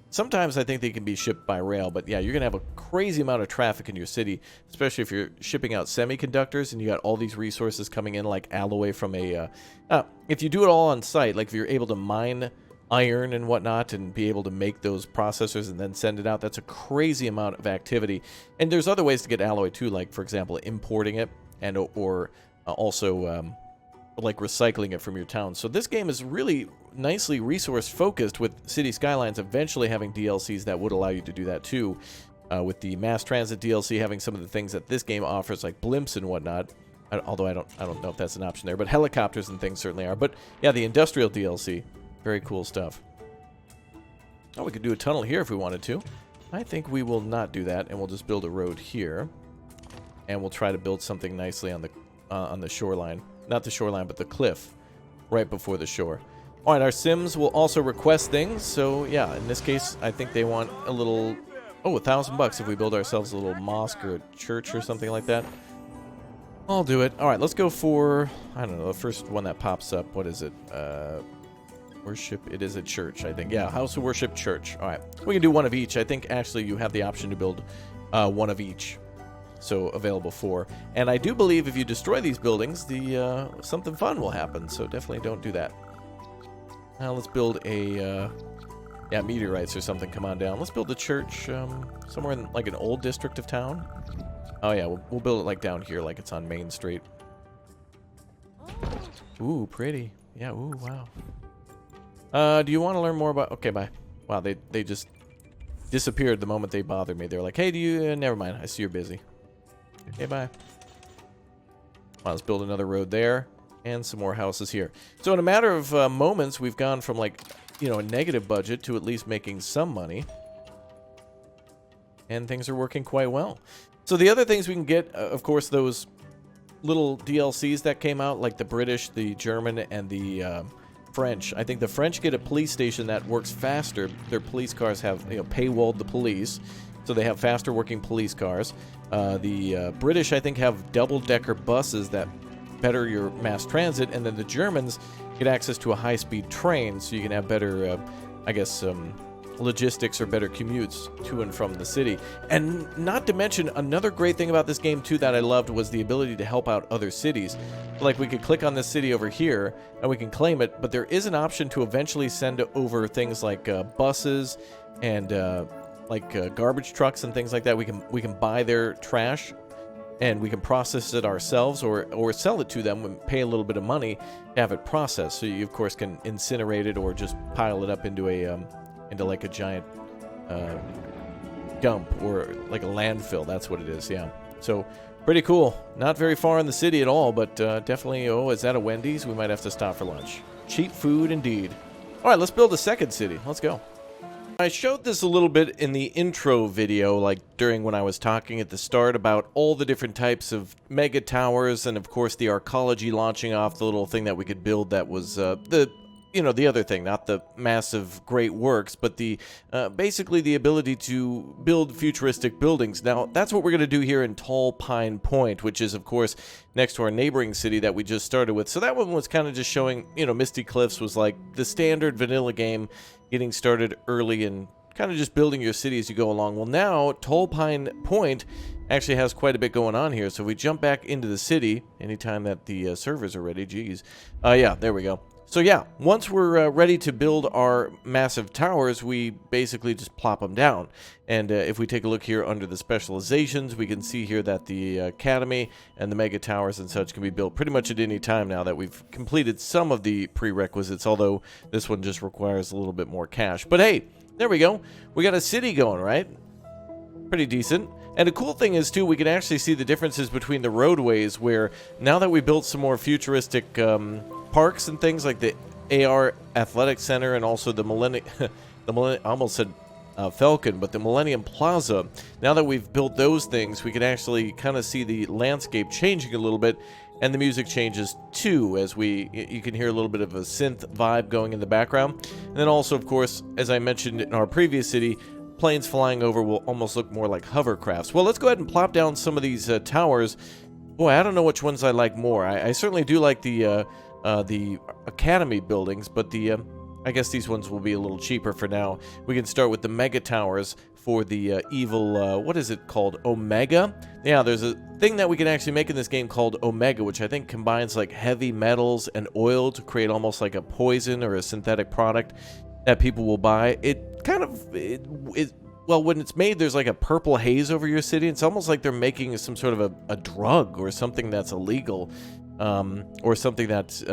Sometimes I think they can be shipped by rail, but yeah, you're going to have a crazy amount of traffic in your city, especially if you're shipping out semiconductors and you got all these resources coming in like alloy from a... if you do it all on site, like if you're able to mine iron and whatnot and be able to make those processors and then send it out, that's a crazy amount of activity. And there's other ways to get alloy too, like for example importing it and or also like recycling it from your town. So this game is really nicely resource focused, with City Skylines eventually having DLCs that would allow you to do that too, with the mass transit DLC having some of the things that this game offers, like blimps and whatnot. Although I don't know if that's an option there, but helicopters and things certainly are. But yeah, the industrial DLC, very cool stuff. Oh, we could do a tunnel here if we wanted to. I think we will not do that, and we'll just build a road here, and we'll try to build something nicely on the shoreline. Not the shoreline, but the cliff right before the shore. All right, our Sims will also request things. So yeah, in this case, I think they want a little, $1,000 if we build ourselves a little mosque or a church or something like that. I'll do it. All right, let's go for, I don't know, the first one that pops up. What is it? Worship. It is a church, I think. Yeah, House of Worship Church. All right, we can do one of each. I think actually you have the option to build one of each. So available for, and I do believe if you destroy these buildings, something fun will happen. So definitely don't do that. Now let's build a meteorites or something come on down. Let's build a church somewhere in like an old district of town. Oh yeah, we'll build it like down here, like it's on Main Street. Ooh, pretty. Yeah. Ooh, wow. Do you want to learn more about? Okay, bye. Wow, they just disappeared the moment they bothered me. They're like, hey, do you? Never mind. I see you're busy. Okay, bye. Well, let's build another road there, and some more houses here. So in a matter of moments, we've gone from like, a negative budget to at least making some money, and things are working quite well. So the other things we can get, of course, those little DLCs that came out, like the British, the German, and the French. I think the French get a police station that works faster. Their police cars have, paywalled the police, so they have faster working police cars. The British, I think, have double-decker buses that better your mass transit, and then the Germans get access to a high-speed train, so you can have better, logistics or better commutes to and from the city. And not to mention, another great thing about this game too that I loved was the ability to help out other cities. Like we could click on this city over here and we can claim it, but there is an option to eventually send over things like buses and garbage trucks and things like that. We can buy their trash and we can process it ourselves or sell it to them and pay a little bit of money to have it processed. So you of course can incinerate it or just pile it up into like a giant dump or like a landfill. That's what it is, yeah. So pretty cool. Not very far in the city at all, but definitely, is that a Wendy's? We might have to stop for lunch. Cheap food indeed. All right, let's build a second city. Let's go. I showed this a little bit in the intro video, like during when I was talking at the start about all the different types of mega towers and of course the arcology launching off the little thing that we could build that was the you know, the other thing, not the massive great works, but the basically the ability to build futuristic buildings. Now, that's what we're going to do here in Tall Pine Point, which is, of course, next to our neighboring city that we just started with. So that one was kind of just showing, you know, Misty Cliffs was like the standard vanilla game, getting started early and kind of just building your city as you go along. Well, now, Tall Pine Point actually has quite a bit going on here. So if we jump back into the city, anytime that the servers are ready, geez. Yeah, there we go. So yeah, once we're ready to build our massive towers, we basically just plop them down. And if we take a look here under the specializations, we can see here that the academy and the mega towers and such can be built pretty much at any time now that we've completed some of the prerequisites, although this one just requires a little bit more cash. But hey, there we go. We got a city going, right? Pretty decent. And the cool thing is, too, we can actually see the differences between the roadways, where now that we built some more futuristic parks and things like the AR Athletic Center and also the Millennium, I almost said Falcon, but the Millennium Plaza, now that we've built those things, we can actually kind of see the landscape changing a little bit, and the music changes too, as you can hear a little bit of a synth vibe going in the background. And then also, of course, as I mentioned in our previous city, planes flying over will almost look more like hovercrafts. Well, let's go ahead and plop down some of these towers. Boy, I don't know which ones I like more. I certainly do like the academy buildings, but I guess these ones will be a little cheaper for now. We can start with the mega towers for the evil, what is it called? Omega? Yeah, there's a thing that we can actually make in this game called Omega, which I think combines like heavy metals and oil to create almost like a poison or a synthetic product that people will buy. It kind of, well, when it's made, there's like a purple haze over your city. It's almost like they're making some sort of a drug or something that's illegal, or something that's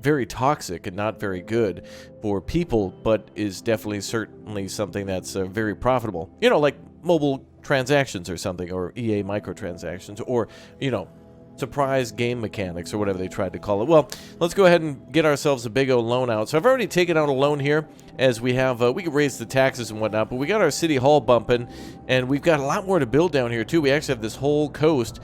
very toxic and not very good for people, but is certainly something that's very profitable. You know, like mobile transactions or something, or EA microtransactions, or, you know, surprise game mechanics or whatever they tried to call it. Well, let's go ahead and get ourselves a big old loan out. So I've already taken out a loan here, as we have, we could raise the taxes and whatnot, but we got our city hall bumping, and we've got a lot more to build down here too. We actually have this whole coast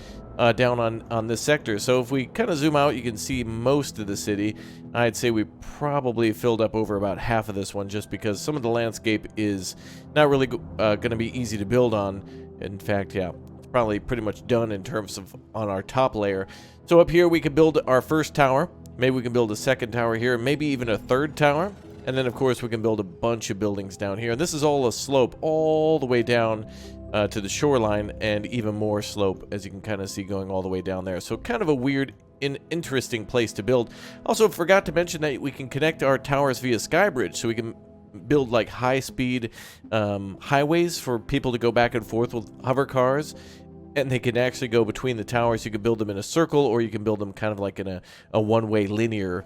down on this sector. So if we kind of zoom out, you can see most of the city. I'd say we probably filled up over about half of this one, just because some of the landscape is not really going to be easy to build on. In fact, yeah, probably pretty much done in terms of on our top layer. So up here we can build our first tower, maybe we can build a second tower here, maybe even a third tower, and then of course we can build a bunch of buildings down here. And this is all a slope all the way down to the shoreline, and even more slope, as you can kind of see, going all the way down there. So kind of a weird interesting place to build. Also forgot to mention that we can connect our towers via skybridge, so we can build like high-speed highways for people to go back and forth with hover cars, and they can actually go between the towers. You can build them in a circle, or you can build them kind of like in a one-way linear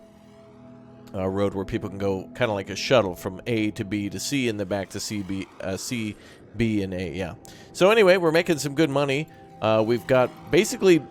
road, where people can go kind of like a shuttle from A to B to C, and then back to C, B, and A. Yeah. So anyway, we're making some good money. We've got basically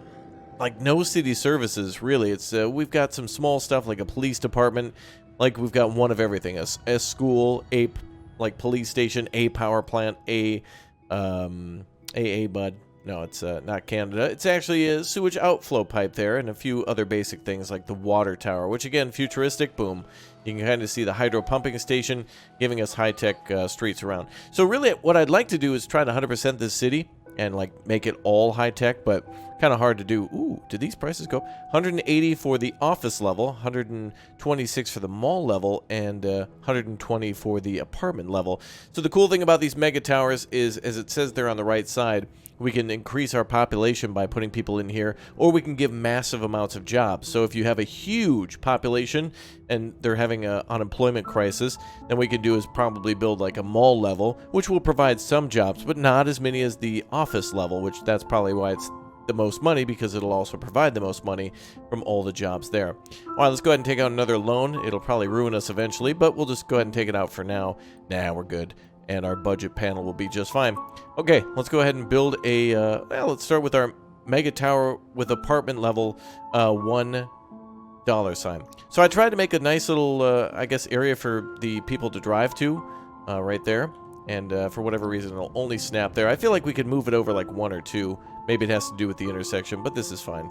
like no city services, really. It's we've got some small stuff like a police department. Like we've got one of everything: a school, a like police station, a power plant, a bud. No, it's not Canada. It's actually a sewage outflow pipe there, and a few other basic things like the water tower, which again, futuristic. Boom. You can kind of see the hydro pumping station giving us high-tech streets around. So really, what I'd like to do is try to 100% this city and like make it all high-tech, but kind of hard to do. Ooh, did these prices go? 180 for the office level, 126 for the mall level, and 120 for the apartment level. So the cool thing about these mega towers is, as it says there on the right side, we can increase our population by putting people in here, or we can give massive amounts of jobs. So if you have a huge population and they're having an unemployment crisis, then we can do is probably build like a mall level, which will provide some jobs, but not as many as the office level, which that's probably why it's the most money, because it'll also provide the most money from all the jobs there. All right, let's go ahead and take out another loan. It'll probably ruin us eventually, but we'll just go ahead and take it out for now. Nah, we're good. And our budget panel will be just fine. Okay, let's go ahead and build a, well, let's start with our mega tower with apartment level $1 sign. So I tried to make a nice little, I guess, area for the people to drive to right there. And for whatever reason, it'll only snap there. I feel like we could move it over like one or two. Maybe it has to do with the intersection, but this is fine.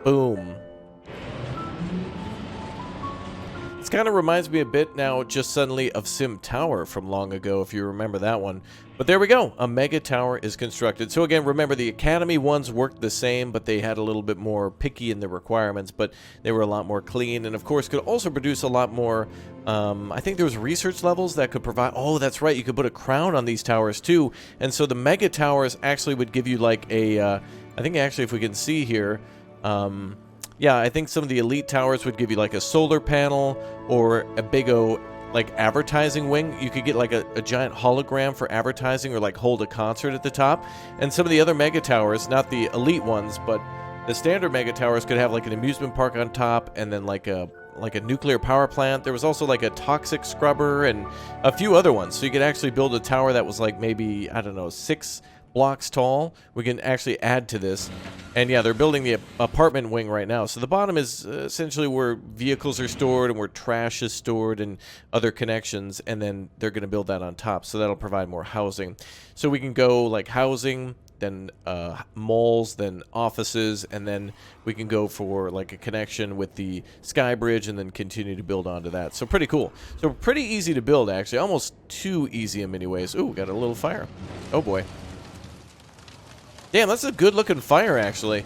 Boom. This kind of reminds me a bit now just suddenly of Sim Tower from long ago, if you remember that one. But there we go, a mega tower is constructed. So again, remember the Academy ones worked the same, but they had a little bit more picky in the requirements, but they were a lot more clean, and of course could also produce a lot more, I think there was research levels that could provide, oh that's right, you could put a crown on these towers too, and so the mega towers actually would give you like a, I think actually if we can see here, yeah, I think some of the elite towers would give you like a solar panel or a big like advertising wing. You could get like a giant hologram for advertising or like hold a concert at the top. And some of the other mega towers, not the elite ones, but the standard mega towers could have like an amusement park on top and then like a nuclear power plant. There was also like a toxic scrubber and a few other ones. So you could actually build a tower that was like maybe, I don't know, 6 blocks tall. We can actually add to this. And yeah, they're building the apartment wing right now. So the bottom is essentially where vehicles are stored and where trash is stored and other connections, and then they're going to build that on top. So that'll provide more housing. So we can go like housing, then malls, then offices, and then we can go for like a connection with the sky bridge and then continue to build onto that. So pretty cool. So pretty easy to build, actually. Almost too easy in many ways. Ooh, got a little fire. Oh boy. Damn, that's a good looking fire, actually.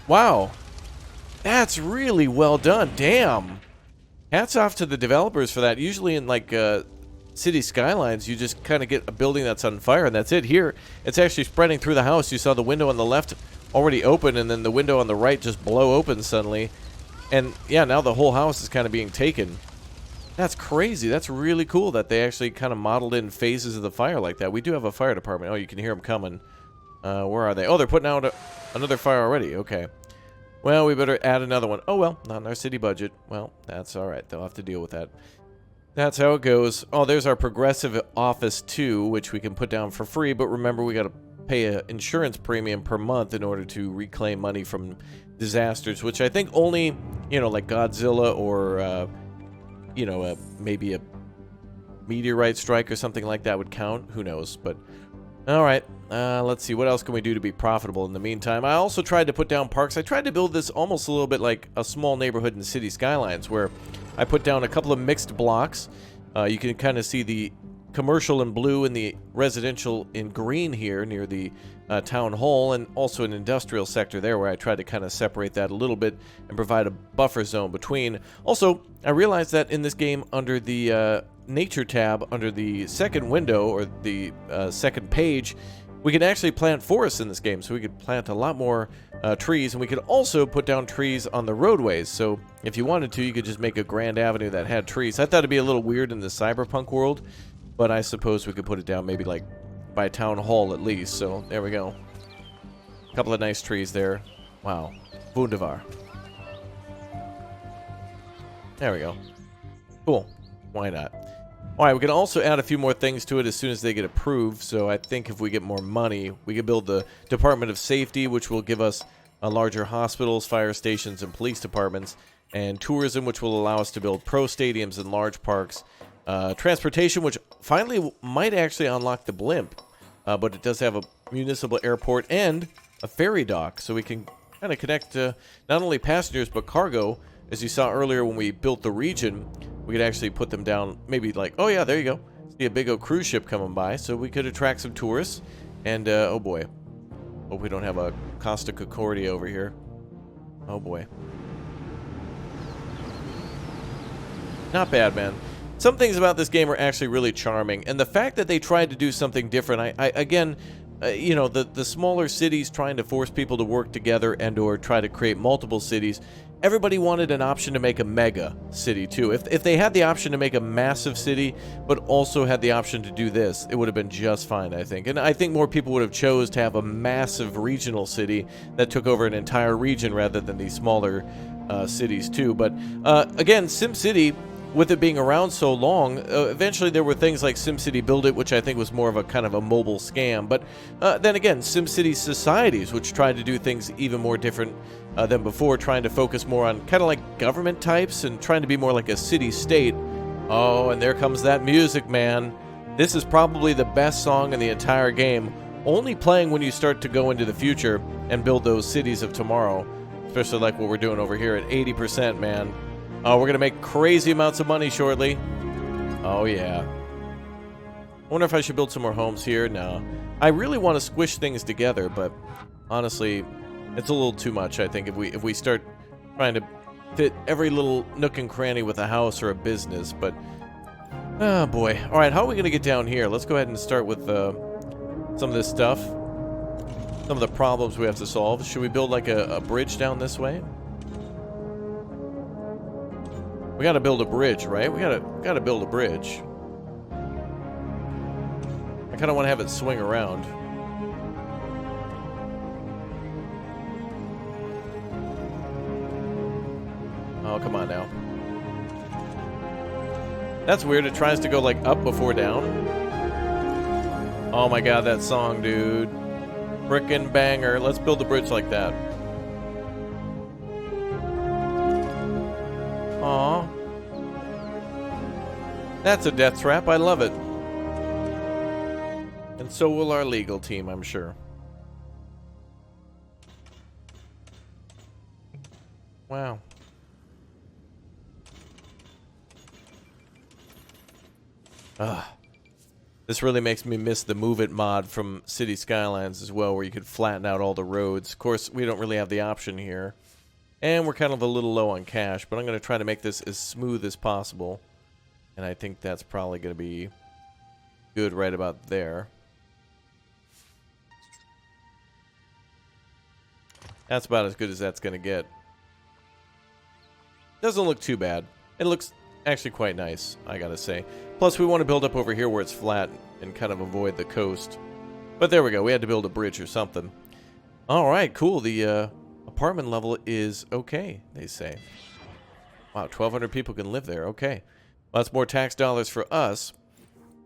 Wow. That's really well done. Damn. Hats off to the developers for that. Usually in like city skylines, you just kind of get a building that's on fire and that's it. Here, it's actually spreading through the house. You saw the window on the left already open and then the window on the right just blow open suddenly. And yeah, now the whole house is kind of being taken. That's crazy. That's really cool that they actually kind of modeled in phases of the fire like that. We do have a fire department. Oh, you can hear them coming. Where are they? Oh, they're putting out another fire already. Okay. Well, we better add another one. Oh, well, not in our city budget. Well, that's all right. They'll have to deal with that. That's how it goes. Oh, there's our progressive office 2, which we can put down for free. But remember, we got to pay an insurance premium per month in order to reclaim money from disasters, which I think only, you know, like Godzilla or... you know, maybe a meteorite strike or something like that would count. Who knows? But all right, let's see. What else can we do to be profitable in the meantime? I also tried to put down parks. I tried to build this almost a little bit like a small neighborhood in City Skylines, where I put down a couple of mixed blocks. You can kind of see the commercial in blue and the residential in green here near the town hall, and also an industrial sector there where I tried to kind of separate that a little bit and provide a buffer zone between. Also, I realized that in this game under the nature tab, under the second window or the second page, we can actually plant forests in this game. So we could plant a lot more trees, and we could also put down trees on the roadways. So if you wanted to, you could just make a grand avenue that had trees. I thought it'd be a little weird in the cyberpunk world, but I suppose we could put it down maybe like by town hall at least. So there we go. A couple of nice trees there. Wow. Wunderbar. There we go. Cool. Why not? Alright, we can also add a few more things to it as soon as they get approved. So I think if we get more money, we can build the Department of Safety, which will give us larger hospitals, fire stations, and police departments. And tourism, which will allow us to build pro stadiums and large parks. Transportation, which finally might actually unlock the blimp, but it does have a municipal airport and a ferry dock, so we can kind of connect not only passengers but cargo. As you saw earlier when we built the region, we could actually put them down, maybe like, oh yeah, there you go. See a big old cruise ship coming by, so we could attract some tourists. And oh boy, hope we don't have a Costa Concordia over here. Oh boy. Not bad, man. Some things about this game are actually really charming, and the fact that they tried to do something different, again, you know, the smaller cities trying to force people to work together and or try to create multiple cities, everybody wanted an option to make a mega city too. If they had the option to make a massive city, but also had the option to do this, it would have been just fine, I think. And I think more people would have chose to have a massive regional city that took over an entire region rather than these smaller cities too. But again, SimCity, with it being around so long, eventually there were things like SimCity Build It, which I think was more of a kind of a mobile scam. But then again, SimCity Societies, which tried to do things even more different than before, trying to focus more on kind of like government types and trying to be more like a city-state. Oh, and there comes that music, man. This is probably the best song in the entire game, only playing when you start to go into the future and build those cities of tomorrow. Especially like what we're doing over here at 80%, man. Oh, we're going to make crazy amounts of money shortly. Oh, yeah. I wonder if I should build some more homes here. No. I really want to squish things together, but honestly, it's a little too much, I think, if we start trying to fit every little nook and cranny with a house or a business. But, oh, boy. All right, how are we going to get down here? Let's go ahead and start with some of this stuff. Some of the problems we have to solve. Should we build like a bridge down this way? We gotta build a bridge, right? We gotta build a bridge. I kinda wanna have it swing around. Oh, come on now. That's weird. It tries to go like up before down. Oh my god, that song, dude. Frickin' banger. Let's build a bridge like that. Aw. That's a death trap. I love it. And so will our legal team, I'm sure. Wow. This really makes me miss the Move It mod from City Skylines as well, where you could flatten out all the roads. Of course, we don't really have the option here. And we're kind of a little low on cash, but I'm going to try to make this as smooth as possible. And I think that's probably going to be good right about there. That's about as good as that's going to get. Doesn't look too bad. It looks actually quite nice, I gotta say. Plus, we want to build up over here where it's flat and kind of avoid the coast. But there we go. We had to build a bridge or something. All right, cool. The apartment level is okay, they say. Wow, 1,200 people can live there. Okay. Well, that's more tax dollars for us.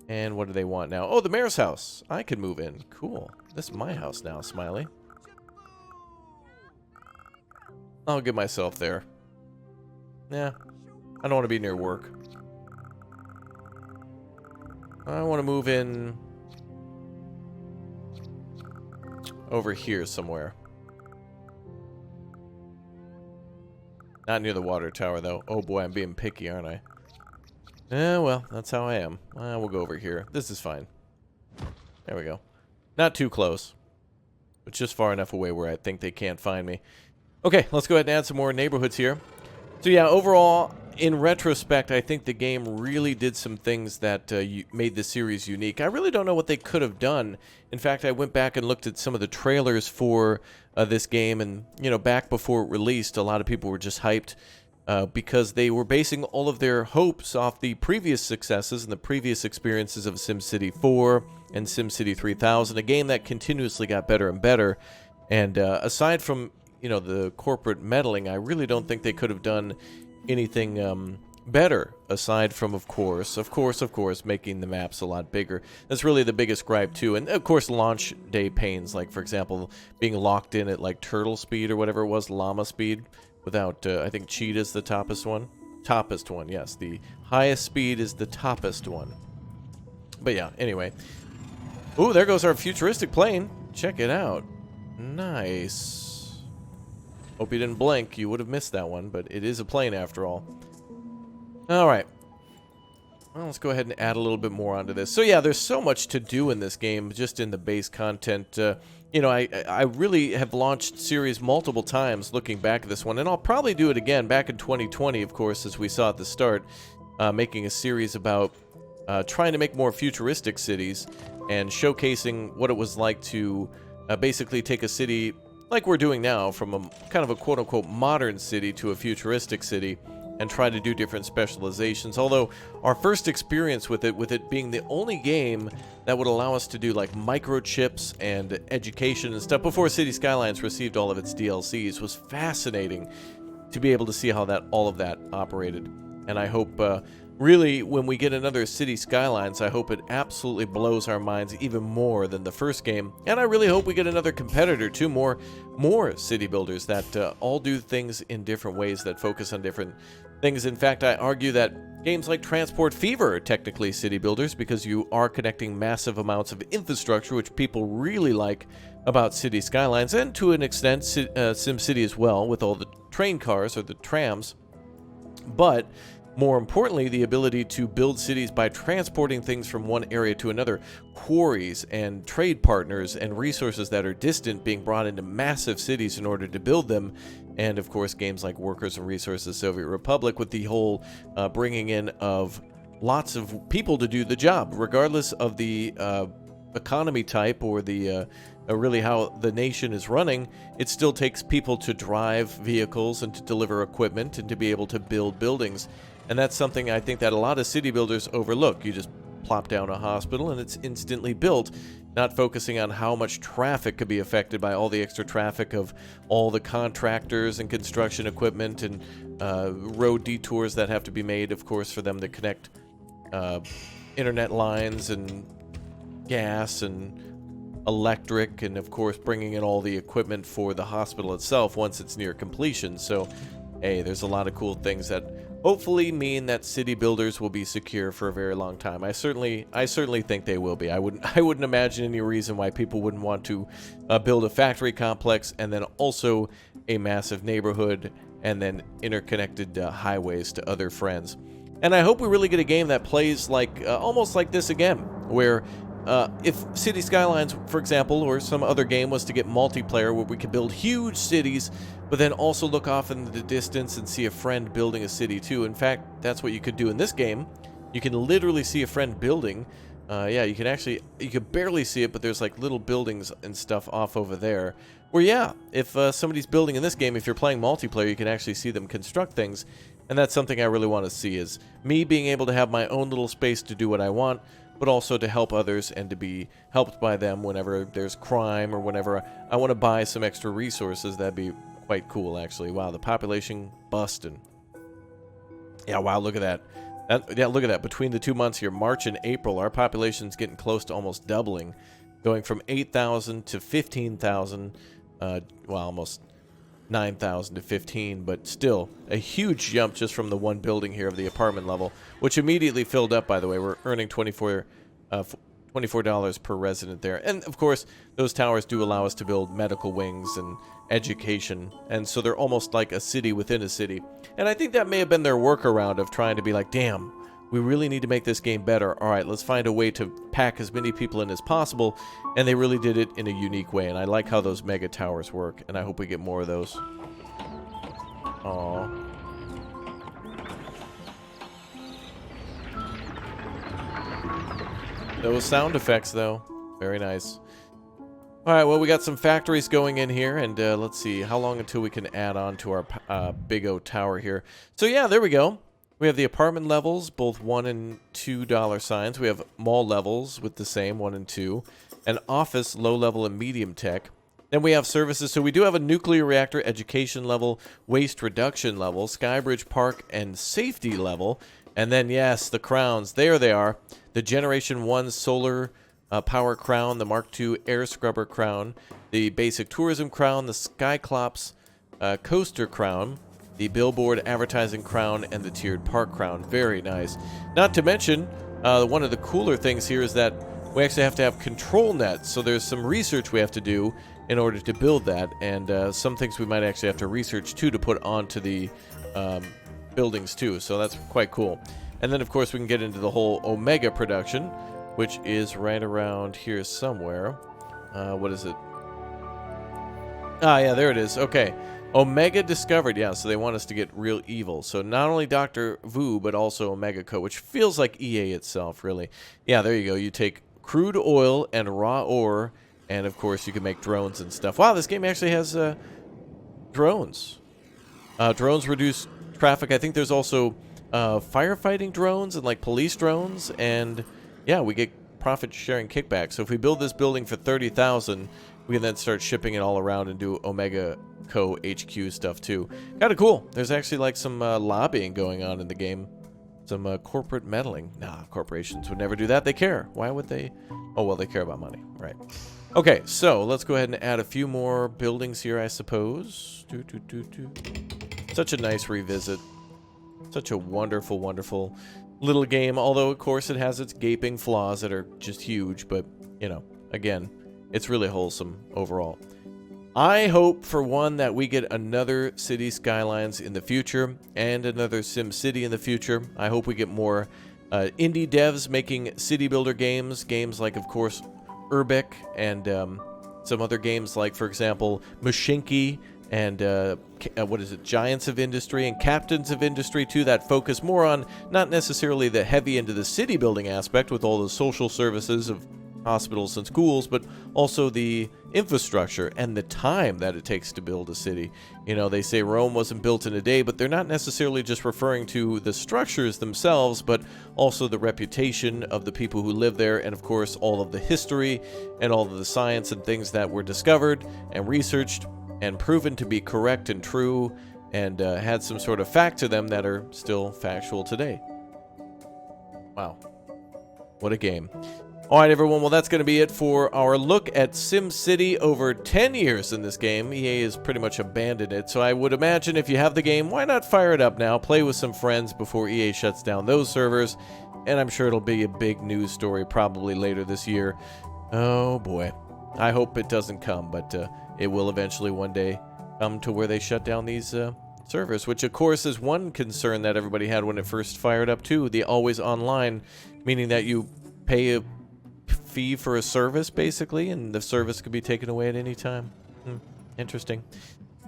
And what do they want now? Oh, the mayor's house. I can move in. Cool. This is my house now, Smiley. I'll get myself there. Yeah. I don't want to be near work. I want to move in over here somewhere. Not near the water tower, though. Oh boy, I'm being picky, aren't I? Well, that's how I am. We'll go over here. This is fine. There we go. Not too close, but just far enough away where I think they can't find me. Okay, let's go ahead and add some more neighborhoods here. So yeah, overall, in retrospect, I think the game really did some things that made the series unique. I really don't know what they could have done. In fact, I went back and looked at some of the trailers for this game, and you know, back before it released, a lot of people were just hyped because they were basing all of their hopes off the previous successes and the previous experiences of SimCity 4 and SimCity 3000, a game that continuously got better and better. And aside from, you know, the corporate meddling, I really don't think they could have done anything better, aside from, of course, making the maps a lot bigger. That's really the biggest gripe, too. And, of course, launch day pains, like, for example, being locked in at, like, turtle speed or whatever it was, llama speed, without, I think cheetah's the toppest one. Toppest one, yes. The highest speed is the toppest one. But, yeah, anyway. Ooh, there goes our futuristic plane. Check it out. Nice. Hope you didn't blink. You would have missed that one, but it is a plane after all. Alright. Well, let's go ahead and add a little bit more onto this. So yeah, there's so much to do in this game, just in the base content. You know, I really have launched series multiple times looking back at this one, and I'll probably do it again back in 2020, of course, as we saw at the start, making a series about trying to make more futuristic cities and showcasing what it was like to basically take a city like we're doing now, from a kind of a quote-unquote modern city to a futuristic city, and try to do different specializations. Although our first experience with it being the only game that would allow us to do like microchips and education and stuff before City Skylines received all of its DLCs, was fascinating to be able to see how all of that operated. And I hope really, when we get another City Skylines, I hope it absolutely blows our minds even more than the first game. And I really hope we get another competitor, too, more city builders that all do things in different ways, that focus on different things. In fact, I argue that games like Transport Fever are technically city builders because you are connecting massive amounts of infrastructure, which people really like about City Skylines, and to an extent SimCity as well, with all the train cars or the trams. But more importantly, the ability to build cities by transporting things from one area to another, quarries and trade partners and resources that are distant being brought into massive cities in order to build them. And of course, games like Workers and Resources Soviet Republic, with the whole bringing in of lots of people to do the job, regardless of the economy type or the really how the nation is running. It still takes people to drive vehicles and to deliver equipment and to be able to build buildings. And that's something I think that a lot of city builders overlook. You just plop down a hospital and it's instantly built, not focusing on how much traffic could be affected by all the extra traffic of all the contractors and construction equipment and road detours that have to be made, of course, for them to connect internet lines and gas and electric, and of course bringing in all the equipment for the hospital itself once it's near completion. So hey, there's a lot of cool things that hopefully mean that city builders will be secure for a very long time. I certainly think they will be. I wouldn't imagine any reason why people wouldn't want to build a factory complex and then also a massive neighborhood and then interconnected highways to other friends. And I hope we really get a game that plays like almost like this again, where if City Skylines, for example, or some other game was to get multiplayer where we could build huge cities, but then also look off in the distance and see a friend building a city too. In fact, that's what you could do in this game. You can literally see a friend building. Yeah, you could barely see it, but there's like little buildings and stuff off over there. Where yeah, if somebody's building in this game, if you're playing multiplayer, you can actually see them construct things. And that's something I really want to see, is me being able to have my own little space to do what I want, but also to help others and to be helped by them whenever there's crime or whenever I want to buy some extra resources. That'd be quite cool, actually. Wow, the population busting. Yeah, wow, look at that. Yeah, look at that. Between the 2 months here, March and April, our population's getting close to almost doubling, going from 8,000 to 15,000. Well, almost 9,000 to 15, but still a huge jump just from the one building here of the apartment level, which immediately filled up, by the way. We're earning $24 per resident there. And of course, those towers do allow us to build medical wings and education, and so they're almost like a city within a city. And I think that may have been their workaround of trying to be like, damn, we really need to make this game better. All right, let's find a way to pack as many people in as possible. And they really did it in a unique way. And I like how those mega towers work. And I hope we get more of those. Aww. Those sound effects, though. Very nice. All right, well, we got some factories going in here. And let's see how long until we can add on to our Big O Tower here. So, yeah, there we go. We have the apartment levels, both $1 and $2 signs. We have mall levels with the same, 1 and 2. And office, low level and medium tech. Then we have services. So we do have a nuclear reactor education level, waste reduction level, Skybridge Park and safety level. And then, yes, the crowns. There they are. The Generation 1 solar power crown, the Mark II air scrubber crown, the basic tourism crown, the Skyclops coaster crown, the billboard advertising crown, and the tiered park crown. Very nice. Not to mention, one of the cooler things here is that we actually have to have control nets. So there's some research we have to do in order to build that, and some things we might actually have to research too to put onto the buildings too. So that's quite cool. And then of course we can get into the whole Omega production, which is right around here somewhere. What is it? Ah, yeah, there it is. Okay. Omega discovered, yeah, so they want us to get real evil. So not only Dr. Vu, but also Omega Co., which feels like EA itself, really. Yeah, there you go. You take crude oil and raw ore, and of course you can make drones and stuff. Wow, this game actually has drones. Drones reduce traffic. I think there's also firefighting drones and like police drones, and yeah, we get profit sharing kickback. So if we build this building for 30,000, we can then start shipping it all around and do Omega Co. HQ stuff too. Kind of cool. There's actually like some lobbying going on in the game. Some corporate meddling. Nah, corporations would never do that. They care. Why would they? Oh, well, they care about money. Right. Okay, so let's go ahead and add a few more buildings here, I suppose. Such a nice revisit. Such a wonderful, wonderful little game, although, of course, it has its gaping flaws that are just huge, but, you know, again, it's really wholesome overall. I hope, for one, that we get another City Skylines in the future and another SimCity in the future. I hope we get more indie devs making CityBuilder games, games like, of course, Urbex and some other games like, for example, Mashinki and what is it, Giants of Industry and Captains of Industry too, that focus more on not necessarily the heavy into the city building aspect with all the social services of hospitals and schools, but also the infrastructure and the time that it takes to build a city. You know, they say Rome wasn't built in a day, but they're not necessarily just referring to the structures themselves, but also the reputation of the people who live there, and of course all of the history and all of the science and things that were discovered and researched and proven to be correct and true and had some sort of fact to them that are still factual today. Wow. What a game. All right, everyone. Well, that's going to be it for our look at SimCity. Over 10 years in this game, EA has pretty much abandoned it. So I would imagine if you have the game, why not fire it up now, play with some friends before EA shuts down those servers. And I'm sure it'll be a big news story probably later this year. Oh, boy. I hope it doesn't come, but it will eventually one day come to where they shut down these servers, which, of course, is one concern that everybody had when it first fired up, too. The always online, meaning that you pay a fee for a service, basically, and the service could be taken away at any time. Interesting.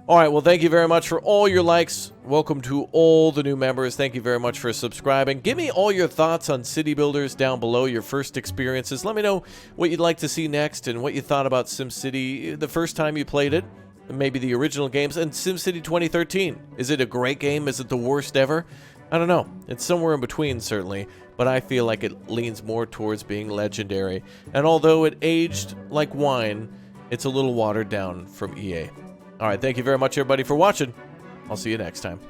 All right, well, thank you very much for all your likes. Welcome to all the new members. Thank you very much for subscribing. Give me all your thoughts on City Builders down below, your first experiences. Let me know what you'd like to see next and what you thought about SimCity the first time you played it, maybe the original games, and SimCity 2013. Is it a great game? Is it the worst ever? I don't know. It's somewhere in between, certainly, but I feel like it leans more towards being legendary. And although it aged like wine, it's a little watered down from EA. All right, thank you very much, everybody, for watching. I'll see you next time.